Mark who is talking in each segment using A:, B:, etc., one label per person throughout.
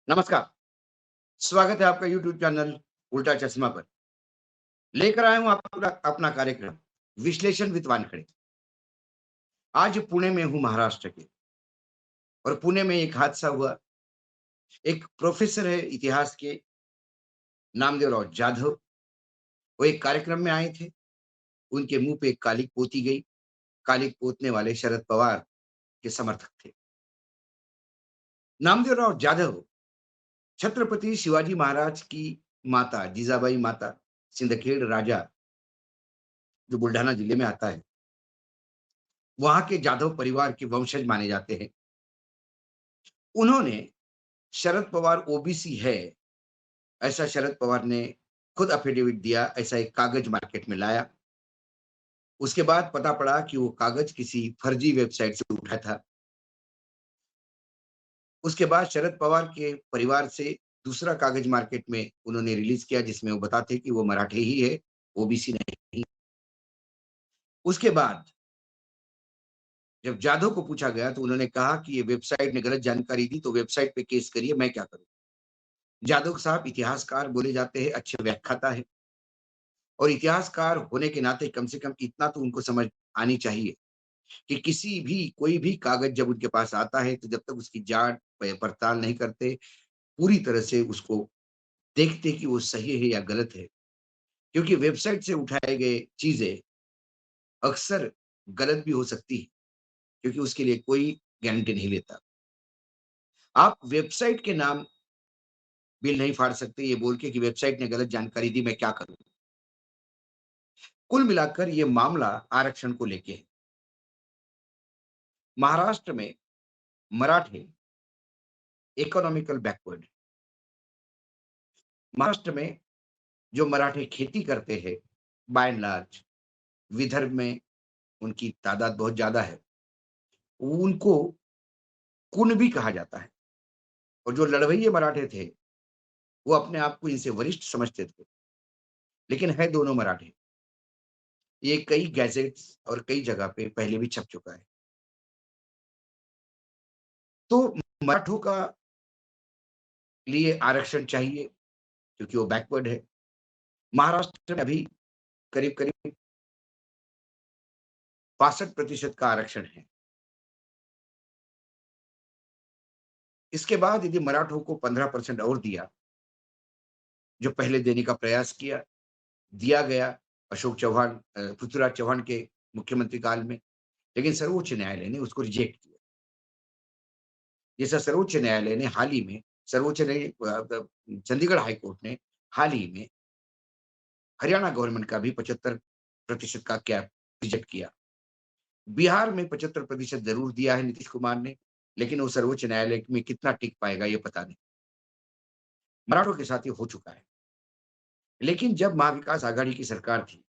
A: नमस्कार, स्वागत है आपका यूट्यूब चैनल उल्टा चश्मा पर। लेकर आया हूँ आपका अपना कार्यक्रम विश्लेषण विद वानखड़े। आज पुणे में हूँ महाराष्ट्र के और पुणे में एक हादसा हुआ। एक प्रोफ़ेसर है इतिहास के नामदेवराव जाधव, वो एक कार्यक्रम में आए थे। उनके मुँह पे एक कालिक पोती गई। कालिक पोतने वाले शरद पवार के समर्थक थे। नामदेवराव जाधव छत्रपति शिवाजी महाराज की माता जिजाबाई माता सिंदखेड़ राजा जो बुल्ढाना जिले में आता है, वहाँ के जाधव परिवार के वंशज माने जाते हैं। उन्होंने शरद पवार ओबीसी है, ऐसा शरद पवार ने खुद एफिडेविट दिया, ऐसा एक कागज मार्केट में लाया। उसके बाद पता पड़ा कि वो कागज किसी फर्जी वेबसाइट से उठा था। उसके बाद शरद पवार के परिवार से दूसरा कागज मार्केट में उन्होंने रिलीज़ किया जिसमें वो बताते कि वो मराठे ही है, ओबीसी नहीं। उसके बाद जब जाधव को पूछा गया तो उन्होंने कहा कि ये वेबसाइट ने गलत जानकारी दी तो वेबसाइट पे केस करिए, मैं क्या करूँ? जाधव साहब इतिहासकार बोले जाते हैं, अच्छे व्याख्याता हैं। और इतिहासकार होने के नाते कम से कम इतना तो उनको समझ आनी चाहिए कि किसी भी कोई भी कागज़ जब उनके पास आता है, तो जब तक उसकी जाँच पड़ताल नहीं करते, पूरी तरह से उसको देखते कि वो सही है या गलत है। क्योंकि वेबसाइट से उठाए गए चीज़ें अक्सर गलत भी हो सकती है, क्योंकि उसके लिए कोई गारंटी नहीं लेता। आप वेबसाइट के नाम बिल नहीं फाड़ सकते ये बोल के कि वेबसाइट ने गलत जानकारी दी, मैं क्या करूँ? कुल मिलाकर ये मामला आरक्षण को लेके है। महाराष्ट्र में मराठे इकोनॉमिकल बैकवर्ड है। महाराष्ट्र में जो मराठे खेती करते हैं, बाय एंड लार्ज विदर्भ में उनकी तादाद बहुत ज़्यादा है। उनको कुणबी कहा जाता है और जो लड़वैये मराठे थे, वो अपने आप को इनसे वरिष्ठ समझते थे, लेकिन है दोनों मराठे। ये कई गैज़ेट्स और कई जगह पे पहले भी छप चुका है। तो मराठों का लिए आरक्षण चाहिए क्योंकि वो बैकवर्ड है। महाराष्ट्र में अभी करीब-करीब 65% का आरक्षण है। इसके बाद यदि मराठों को 15% और दिया, जो पहले देने का प्रयास किया, दिया गया अशोक चौहान पृथ्वीराज चौहान के मुख्यमंत्री काल में, लेकिन सर्वोच्च न्यायालय ने उसको रिजेक्ट किया। जैसा सर्वोच्च न्यायालय ने हाल ही में सर्वोच्च न्याय चंडीगढ़ हाई कोर्ट ने हाल ही में हरियाणा गवर्नमेंट का भी 75% का कैप रिजेक्ट किया। बिहार में 75% ज़रूर दिया है नीतीश कुमार ने, लेकिन वो सर्वोच्च न्यायालय में कितना टिक पाएगा ये पता नहीं। मराठों के साथ ये हो चुका है। लेकिन जब महाविकास आघाड़ी की सरकार थी,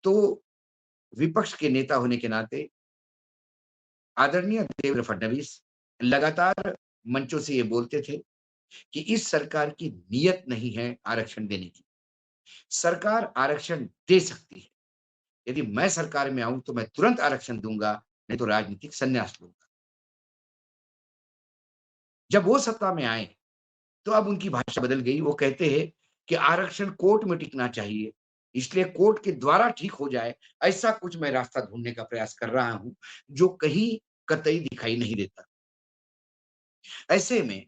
A: तो विपक्ष के नेता होने के नाते आदरणीय देवेंद्र फडणवीस लगातार मंचों से ये बोलते थे कि इस सरकार की नीयत नहीं है आरक्षण देने की। सरकार आरक्षण दे सकती है। यदि मैं सरकार में आऊँ तो मैं तुरंत आरक्षण दूँगा, नहीं तो राजनीतिक संन्यास लूँगा। जब वो सत्ता में आए, तो अब उनकी भाषा बदल गई। वो कहते हैं कि आरक्षण कोर्ट में टिकना चाहिए, इसलिए कोर्ट के द्वारा ठीक हो जाए, ऐसा कुछ मैं रास्ता ढूँढने का प्रयास कर रहा हूँ, जो कहीं कतई दिखाई नहीं देता। ऐसे में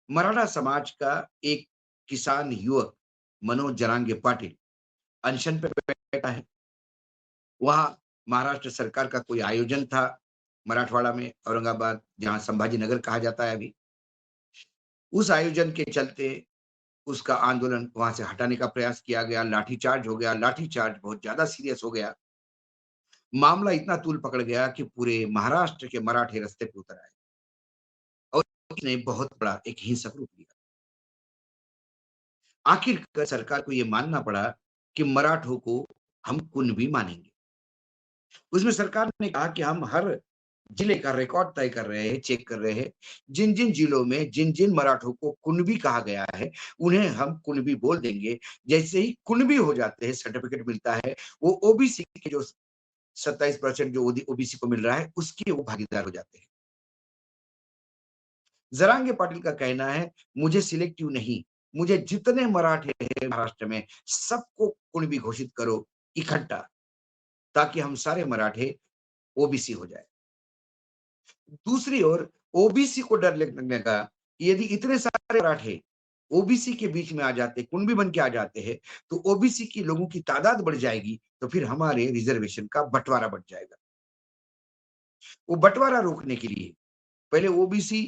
A: मराठा समाज का एक किसान युवक मनोज जरांगे पाटिल अनशन पे बैठा है। वहाँ महाराष्ट्र सरकार का कोई आयोजन था मराठवाड़ा में, औरंगाबाद जहाँ संभाजीनगर कहा जाता है अभी। उस आयोजन के चलते उसका आंदोलन वहाँ से हटाने का प्रयास किया गया, लाठीचार्ज हो गया, लाठीचार्ज बहुत ज़्यादा सीरियस हो गया। मामला इतना तूल पकड़ गया कि पूरे महाराष्ट्र के मराठे रास्ते पे उतर आए और उसने बहुत बड़ा एक हिंसक रूप लिया। आखिरकार सरकार को ये मानना पड़ा कि मराठों को हम कुणबी मानेंगे। उसमें सरकार ने कहा कि हम हर जिले का रिकॉर्ड तय कर रहे हैं, चेक कर रहे हैं। जिन-जिन जिलों में जिन-जिन मराठों को कुणबी कहा गया है, उन्हें हम कुणबी बोल देंगे। जैसे ही कुणबी हो जाते हैं, सर्टिफ़िकेट मिलता है, वो ओबीसी के जो 27% जो ओबीसी को मिल रहा है, उसके वो भागीदार हो जाते हैं। जरांगे पाटिल का कहना है, मुझे सिलेक्टिव नहीं, मुझे जितने मराठे हैं महाराष्ट्र में सबको कुणबी घोषित करो इकट्ठा, ताकि हम सारे मराठे ओबीसी हो जाए। दूसरी ओर ओबीसी को डर लगने का कि यदि इतने सारे मराठे ओबीसी के बीच में आ जाते, कुणबी बन के आ जाते हैं, तो ओबीसी की लोगों की तादाद बढ़ जाएगी, तो फिर हमारे रिजर्वेशन का बंटवारा बढ़ जाएगा। वो बंटवारा रोकने के लिए पहले ओबीसी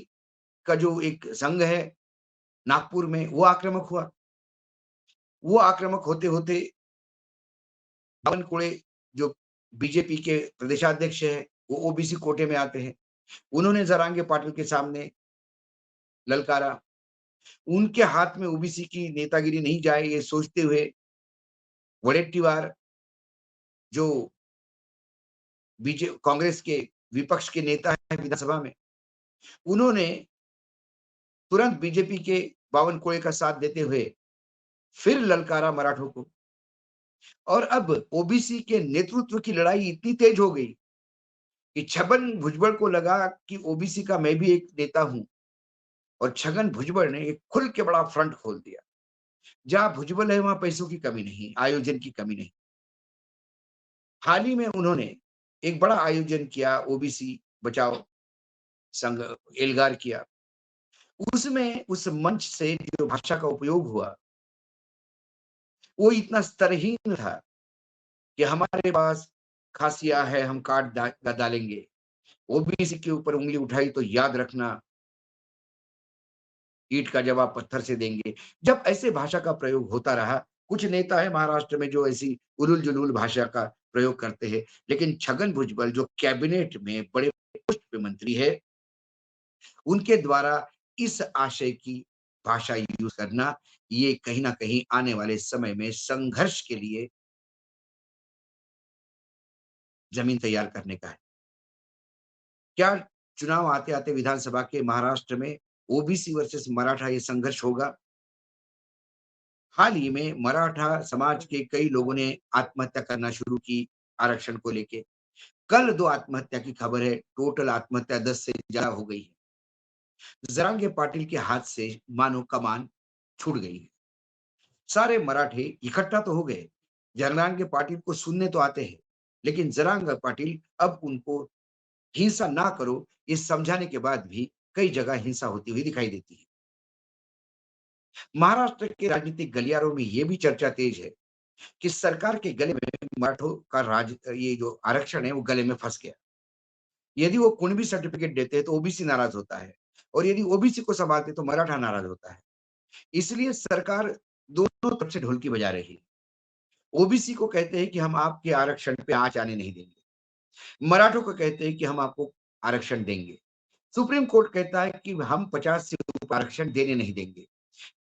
A: का जो एक संघ है नागपुर में, वो आक्रामक हुआ। वो आक्रामक होते-होते बावनकुळे जो बीजेपी के प्रदेशाध्यक्ष हैं, वो ओबीसी कोटे में आते हैं। उन्होंने जरांगे पाटिल के सामने ललकारा। उनके हाथ में ओबीसी की नेतागिरी नहीं जाए, ये सोचते हुए वडेट्टीवार जो कांग्रेस के विपक्ष के नेता हैं विधानसभा में, उन्होंने तुरंत बीजेपी के बावनकुळे का साथ देते हुए फिर ललकारा मराठों को। और अब ओबीसी के नेतृत्व की लड़ाई इतनी तेज हो गई कि छगन भुजबल को लगा कि ओबीसी का मैं भी एक नेता हूं, और छगन भुजबल ने एक खुल के बड़ा फ्रंट खोल दिया। जहां भुजबल है वहां पैसों की कमी नहीं, आयोजन की कमी नहीं। हाल ही में उन्होंने एक बड़ा आयोजन किया, ओबीसी बचाओ संघ एल्गार किया। उसमें उस मंच से जो भाषा का उपयोग हुआ वो इतना स्तरहीन था कि हमारे पास खासिया है, हम डालेंगे। ओबीसी के ऊपर उंगली उठाई तो याद रखना, ईंट का जवाब पत्थर से देंगे। जब ऐसे भाषा का प्रयोग होता रहा, कुछ नेता है महाराष्ट्र में जो ऐसी उलूल-जुलूल भाषा का प्रयोग करते हैं, लेकिन छगन भुजबल जो कैबिनेट में बड़े पोस्ट पे मंत्री है, उनके द्वारा इस आशय की भाषा यूज़ करना, ये कहीं न कहीं आने वाले समय में संघर्ष के लिए ज़मीन तैयार करने का है। क्या चुनाव आते-आते विधानसभा के महाराष्ट्र में ओबीसी वर्सेस मराठा ये संघर्ष होगा? हाल ही में मराठा समाज के कई लोगों ने आत्महत्या करना शुरू की आरक्षण को लेके। कल 2 आत्महत्या की खबर है, टोटल आत्महत्या 10 से ज़्यादा हो गई है। जरांगे पाटिल के हाथ से मानो कमान छूट गई है। सारे मराठे इकट्ठा तो हो गए, जरांगे पाटिल को सुनने तो आते हैं, लेकिन जरांगे पाटिल अब उनको हिंसा ना करो, इस समझाने के बाद भी कई जगह हिंसा होती हुई दिखाई देती है। महाराष्ट्र के राजनीतिक गलियारों में ये भी चर्चा तेज है कि सरकार के गले में मराठों का ये जो आरक्षण है वो गले में फँस गया। यदि वो कुणबी सर्टिफिकेट देते हैं तो ओबीसी नाराज़ होता है, और यदि ओबीसी को संभालते तो मराठा नाराज़ होता है। इसलिए सरकार दोनों तरफ से ढोलकी बजा रही है। ओबीसी को कहते हैं कि हम आपके आरक्षण पे आँच आने नहीं देंगे। मराठों को कहते हैं कि हम आपको आरक्षण देंगे। सुप्रीम कोर्ट कहता है कि हम 50 से ऊपर आरक्षण देने नहीं देंगे।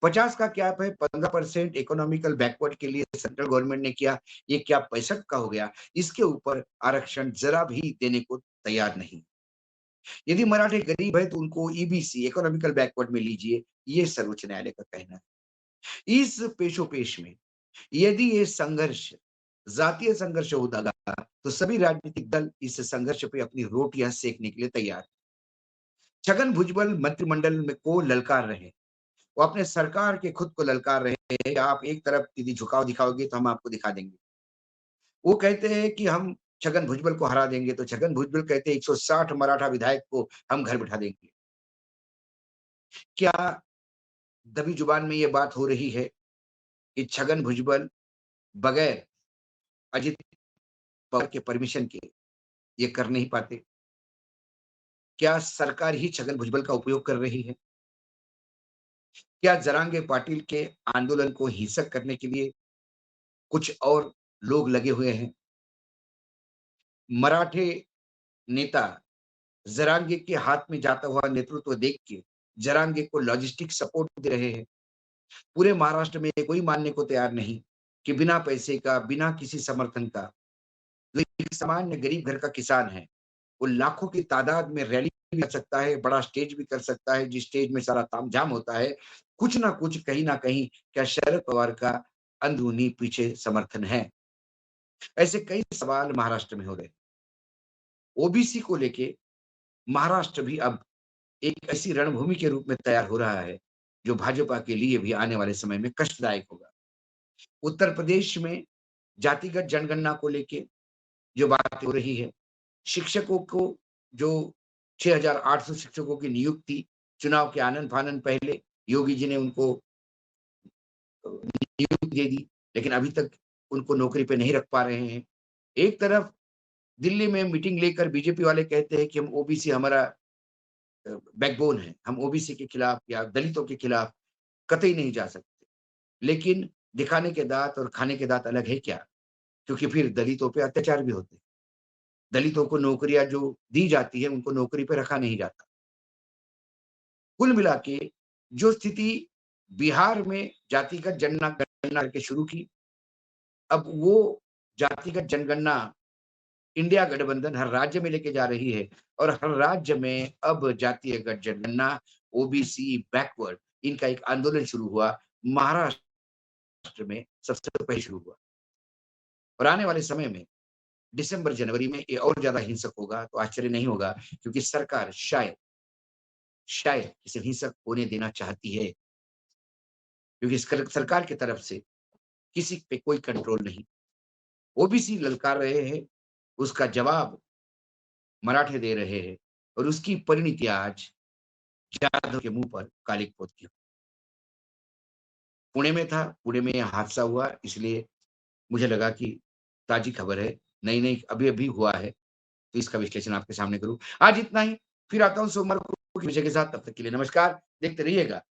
A: 50 का कैप है, 15% इकोनॉमिकल बैकवर्ड के लिए सेंट्रल गवर्नमेंट ने किया, ये क्या 65 का हो गया। इसके ऊपर आरक्षण जरा भी देने को तैयार नहीं। यदि मराठे गरीब है तो उनको ईबीसी इकोनॉमिकल बैकवर्ड में लीजिए, ये सर्वोच्च न्यायालय का कहना है। इस पेशोपेश में यदि ये संघर्ष जातीय संघर्ष होगा, तो सभी राजनीतिक दल इस संघर्ष पे अपनी रोटियां सेकने के लिए तैयार हैं। छगन भुजबल मंत्रिमंडल में को ललकार रहे, वो अपने सरकार के खुद को ललकार रहे हैं, आप एक तरफ यदि झुकाव दिखाओगे तो हम आपको दिखा देंगे। वो कहते हैं कि हम छगन भुजबल को हरा देंगे, तो छगन भुजबल कहते हैं 160 मराठा विधायक को हम घर बिठा देंगे। क्या दबी जुबान में ये बात हो रही है कि छगन भुजबल बगैर अजित पवार के परमिशन के ये कर नहीं पाते? क्या सरकार ही छगन भुजबल का उपयोग कर रही है? क्या जरांगे पाटिल के आंदोलन को हिंसक करने के लिए कुछ और लोग लगे हुए हैं? मराठे नेता जरांगे के हाथ में जाता हुआ नेतृत्व देख के जरांगे को लॉजिस्टिक सपोर्ट दे रहे हैं। पूरे महाराष्ट्र में कोई मानने को तैयार नहीं कि बिना पैसे का, बिना किसी समर्थन का, जो एक सामान्य गरीब घर का किसान है, वो लाखों की तादाद में रैली भी कर सकता है, बड़ा स्टेज भी कर सकता है, जिस स्टेज में सारा तामझाम होता है। कुछ ना कुछ, कहीं न कहीं क्या शरद पवार का अंदरूनी पीछे समर्थन है? ऐसे कई सवाल महाराष्ट्र में हो रहे हैं। ओबीसी को लेके महाराष्ट्र भी अब एक ऐसी रणभूमि के रूप में तैयार हो रहा है, जो भाजपा के लिए भी आने वाले समय में कष्टदायक होगा। उत्तर प्रदेश में जातिगत जनगणना को लेके जो बात हो रही है, शिक्षकों को जो 6,800 शिक्षकों की नियुक्ति चुनाव के आनन-फानन पहले योगी जी ने उनको नियुक्ति दे दी, लेकिन अभी तक उनको नौकरी पे नहीं रख पा रहे हैं। एक तरफ दिल्ली में मीटिंग लेकर बीजेपी वाले कहते हैं कि हम ओबीसी हमारा बैकबोन है, हम ओबीसी के खिलाफ या दलितों के खिलाफ कतई नहीं जा सकते। लेकिन दिखाने के दाँत और खाने के दाँत अलग है क्या? क्योंकि फिर दलितों पे अत्याचार भी होते हैं। दलितों को नौकरियाँ जो दी जाती है, उनको नौकरी पे रखा नहीं जाता। कुल मिला के जो स्थिति बिहार में जातिगत जनगणना करके शुरू की, अब वो जातिगत जनगणना इंडिया गठबंधन हर राज्य में लेके जा रही है और हर राज्य में अब जातिगत जनगणना, ओबीसी, बैकवर्ड इनका एक आंदोलन शुरू हुआ। महाराष्ट्र में सबसे पहले शुरू हुआ और आने वाले समय में दिसंबर, जनवरी में ये और ज़्यादा हिंसक होगा तो आश्चर्य नहीं होगा क्योंकि सरकार शायद इसे हिंसक होने देना चाहती है क्योंकि सरकार की तरफ से किसी पे कोई कंट्रोल नहीं। ओबीसी ललकार रहे हैं, उसका जवाब मराठे दे रहे हैं और उसकी परिणति आज जाधव के मुँह पर कालिक पोत की। पुणे में था, पुणे में यह हादसा हुआ इसलिए मुझे लगा कि ताज़ी खबर है, नई-नई अभी-अभी हुआ है, तो इसका विश्लेषण आपके सामने करूँ। आज इतना ही, फिर आता हूँ सोमवार को किसी विषय के साथ, तब तक के लिए नमस्कार। देखते रहिएगा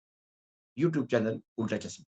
A: यूट्यूब चैनल उल्टा चश्मा।